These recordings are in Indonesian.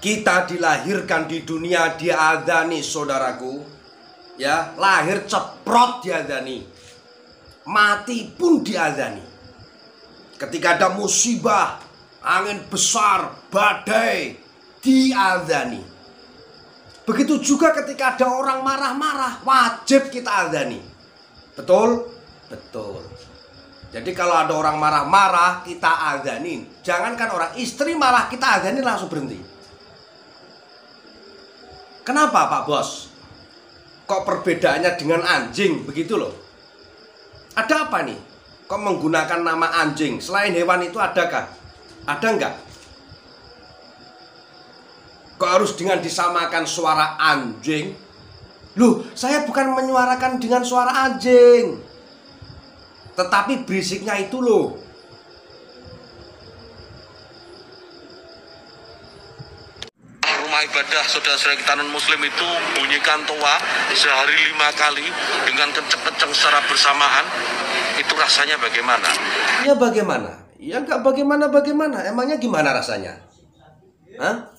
Kita dilahirkan di dunia diadzani, saudaraku. Ya, lahir ceprot diadzani. Mati pun diadzani. Ketika ada musibah, angin besar, badai, diadzani. Begitu juga ketika ada orang marah-marah, wajib kita adzani. Betul? Betul. Jadi kalau ada orang marah-marah, kita adzanin. Jangankan orang istri marah, kita adzanin langsung berhenti. Kenapa Pak Bos? Kok perbedaannya dengan anjing begitu loh? Ada apa nih? Kok menggunakan nama anjing? Selain hewan itu adakah? Ada enggak? Kok harus dengan disamakan suara anjing? Loh, saya bukan menyuarakan dengan suara anjing, tetapi berisiknya itu loh. Rumah ibadah saudara-saudara kita non muslim itu bunyikan toa sehari 5 kali dengan kenceng-kenceng secara bersamaan, itu rasanya bagaimana? Ya bagaimana? Ya enggak bagaimana. Emangnya gimana rasanya? Hah?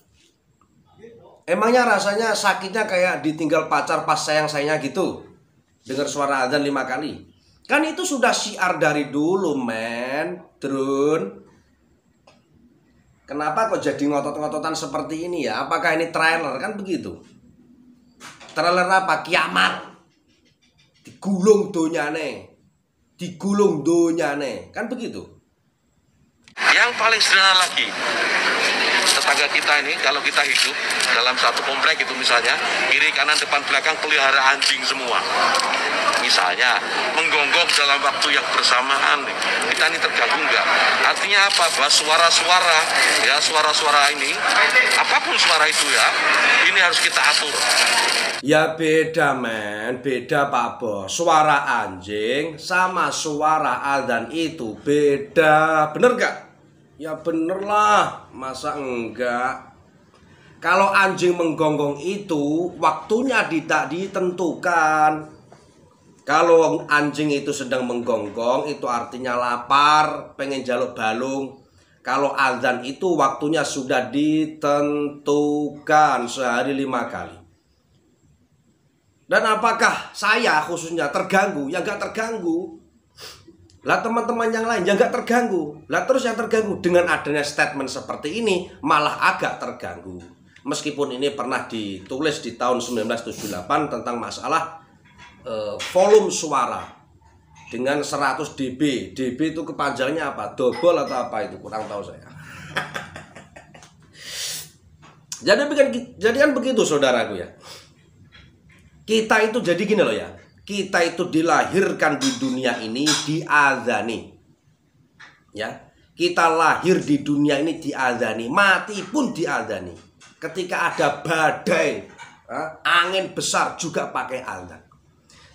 Emangnya rasanya sakitnya kayak ditinggal pacar pas sayang-sayangnya gitu? Dengar suara azan 5 kali. Kan itu sudah syiar dari dulu, men. Drun. Kenapa kok jadi ngotot-ngototan seperti ini ya? Apakah ini trailer? Kan begitu. Trailer apa? Kiamat. Digulung donyane. Digulung donyane. Kan begitu. Yang paling sederhana lagi, tetangga kita ini, kalau kita hidup dalam satu komplek itu misalnya, kiri kanan depan belakang pelihara anjing semua. Misalnya menggonggong dalam waktu yang bersamaan, kita ini terganggu enggak? Artinya apa? Bahwa suara-suara, ya suara-suara ini, apapun suara itu ya, ini harus kita atur. Ya beda, men, beda Pak Bos. Suara anjing sama suara azan itu beda, bener gak? Ya bener lah, masa enggak? Kalau anjing menggonggong itu waktunya tidak ditentukan. Kalau anjing itu sedang menggonggong, itu artinya lapar, pengen jaluk balung. Kalau azan itu waktunya sudah ditentukan sehari 5 kali. Dan apakah saya khususnya terganggu? Ya nggak terganggu. Lah teman-teman yang lain ya nggak terganggu. Lah terus yang terganggu dengan adanya statement seperti ini malah agak terganggu. Meskipun ini pernah ditulis di tahun 1978 tentang masalah volume suara dengan 100 dB. dB itu kepanjangannya apa? Double atau apa itu? Kurang tahu saya. Jadi kan begitu saudaraku ya. Kita itu jadi gini loh ya. Kita itu dilahirkan di dunia ini diadzani. Ya. Kita lahir di dunia ini diadzani, mati pun diadzani. Ketika ada badai, angin besar juga pakai azan.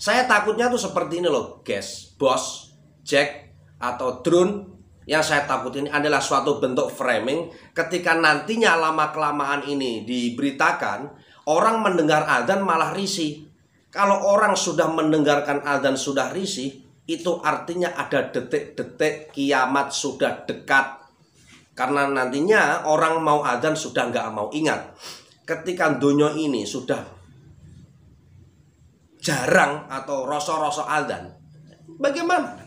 Saya takutnya tuh seperti ini loh, guys, Bos, Jack, atau Drone. Yang saya takut ini adalah suatu bentuk framing. Ketika nantinya lama-kelamaan ini diberitakan, orang mendengar azan malah risih. Kalau orang sudah mendengarkan azan sudah risih, itu artinya ada detik-detik kiamat sudah dekat. Karena nantinya orang mau azan sudah nggak mau ingat. Ketika dunia ini sudah jarang atau rasa-rasa azan, bagaimana?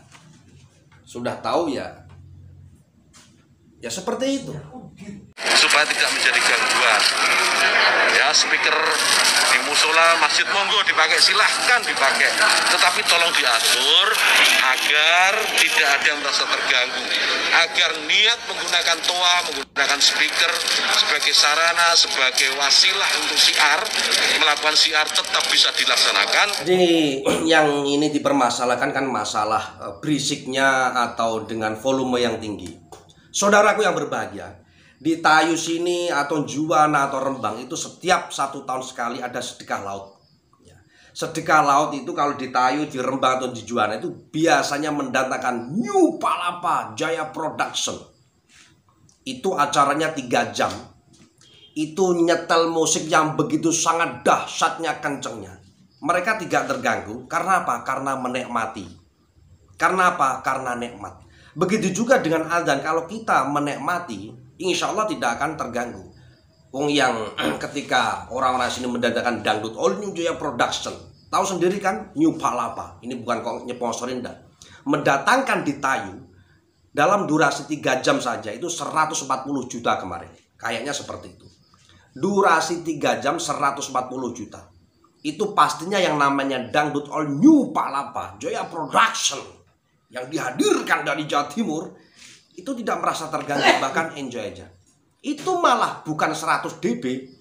Sudah tahu ya seperti itu. Supaya tidak menjadi gangguan. Ya, speaker di musola masjid monggo dipakai, silahkan dipakai. Tetapi tolong diatur agar tidak ada yang merasa terganggu. Agar niat menggunakan toa, menggunakan speaker sebagai sarana, sebagai wasilah untuk syiar, melakukan syiar tetap bisa dilaksanakan. Jadi yang ini dipermasalahkan kan masalah berisiknya atau dengan volume yang tinggi. Saudaraku yang berbahagia, di Tayu sini atau Juwana atau Rembang itu setiap 1 tahun sekali ada sedekah laut. Sedekah laut itu kalau di Tayu, di Rembang atau di Juwana itu biasanya mendatangkan New Palapa Jaya Production. Itu acaranya 3 jam. Itu nyetel musik yang begitu sangat dahsyatnya, kencengnya. Mereka tidak terganggu. Karena apa? Karena menikmati. Karena apa? Karena nikmat. Begitu juga dengan azan, kalau kita menikmati, insya Allah tidak akan terganggu. Wong yang ketika orang-orang sini mendatangkan dangdut all new Joya Production, tahu sendiri kan, New Palapa, ini bukan kok nyeponsorin dah, mendatangkan di Tayu dalam durasi 3 jam saja itu 140 juta kemarin, kayaknya seperti itu. Durasi 3 jam 140 juta. Itu pastinya yang namanya dangdut all new Palapa, Joya Production, yang dihadirkan dari Jawa Timur, itu tidak merasa terganggu, bahkan enjoy aja. Itu malah bukan 100 dB.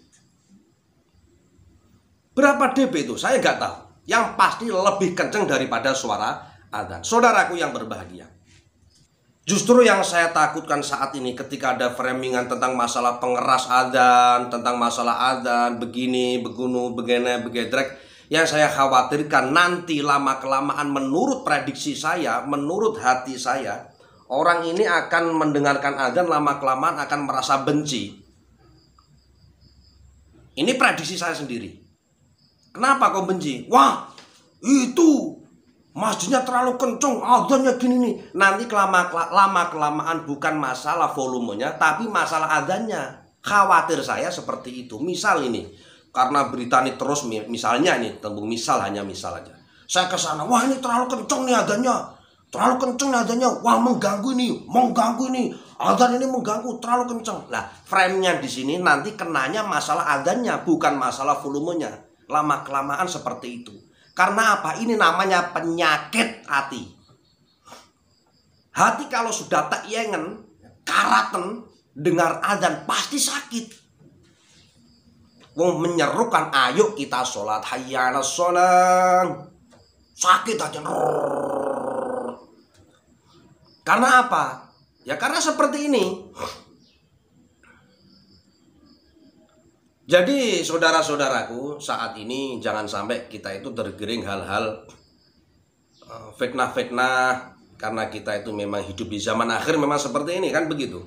Berapa dB itu? Saya nggak tahu. Yang pasti lebih kenceng daripada suara adzan. Saudaraku yang berbahagia. Justru yang saya takutkan saat ini ketika ada framingan tentang masalah pengeras adzan, tentang masalah adzan, begini, begini, begedrek. Yang saya khawatirkan nanti lama-kelamaan menurut prediksi saya, menurut hati saya, orang ini akan mendengarkan adzan lama-kelamaan akan merasa benci. Ini prediksi saya sendiri. Kenapa kau benci? Wah, itu masjidnya terlalu kenceng, adzannya gini nih. Nanti lama-kelamaan bukan masalah volumenya, tapi masalah adzannya. Khawatir saya seperti itu. Misal ini, karena berita ini terus, misalnya nih, tembung misal, hanya misal aja. Saya ke sana, wah ini terlalu kenceng nih adzannya. Terlalu kenceng adanya, wah mengganggu ini, adzan ini mengganggu, terlalu kenceng. Nah, frame-nya di sini nanti kenanya masalah adzannya, bukan masalah volumenya. Lama-kelamaan seperti itu. Karena apa? Ini namanya penyakit hati. Hati kalau sudah tak yengen, karaten, dengar adzan pasti sakit. Wong menyerukan, ayo kita sholat, hayya 'alas sholat. Sakit aja. Karena apa? Ya karena seperti ini. Jadi saudara-saudaraku, saat ini jangan sampai kita itu tergiring hal-hal fitnah-fitnah. Karena kita itu memang hidup di zaman akhir, memang seperti ini kan begitu.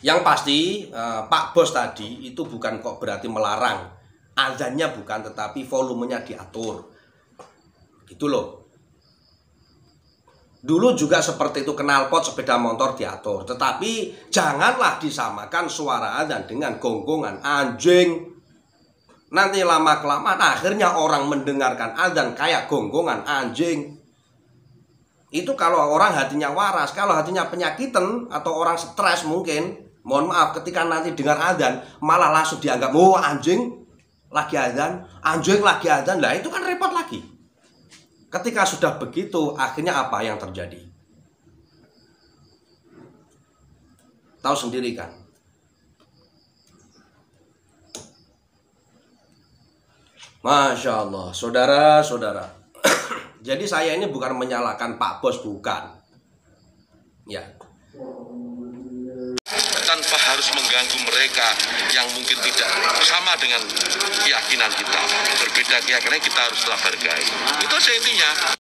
Yang pasti Pak Bos tadi itu bukan kok berarti melarang. Azannya bukan, tetapi volumenya diatur. Gitu loh. Dulu juga seperti itu, knalpot sepeda motor diatur. Tetapi janganlah disamakan suara adzan dengan gonggongan anjing. Nanti lama-kelamaan akhirnya orang mendengarkan adzan kayak gonggongan anjing. Itu kalau orang hatinya waras. Kalau hatinya penyakitan atau orang stres mungkin, mohon maaf, ketika nanti dengar adzan malah langsung dianggap, oh anjing lagi adzan, anjing lagi adzan. Lah itu kan repot lagi. Ketika sudah begitu, akhirnya apa yang terjadi? Tahu sendiri kan? Masya Allah, saudara-saudara. Jadi saya ini bukan menyalahkan Pak Bos, bukan. Ya. Tanpa harus mengganggu mereka yang mungkin tidak sama dengan keyakinan kita, berbeda keyakinan, kita haruslah hargai. Itu aja intinya.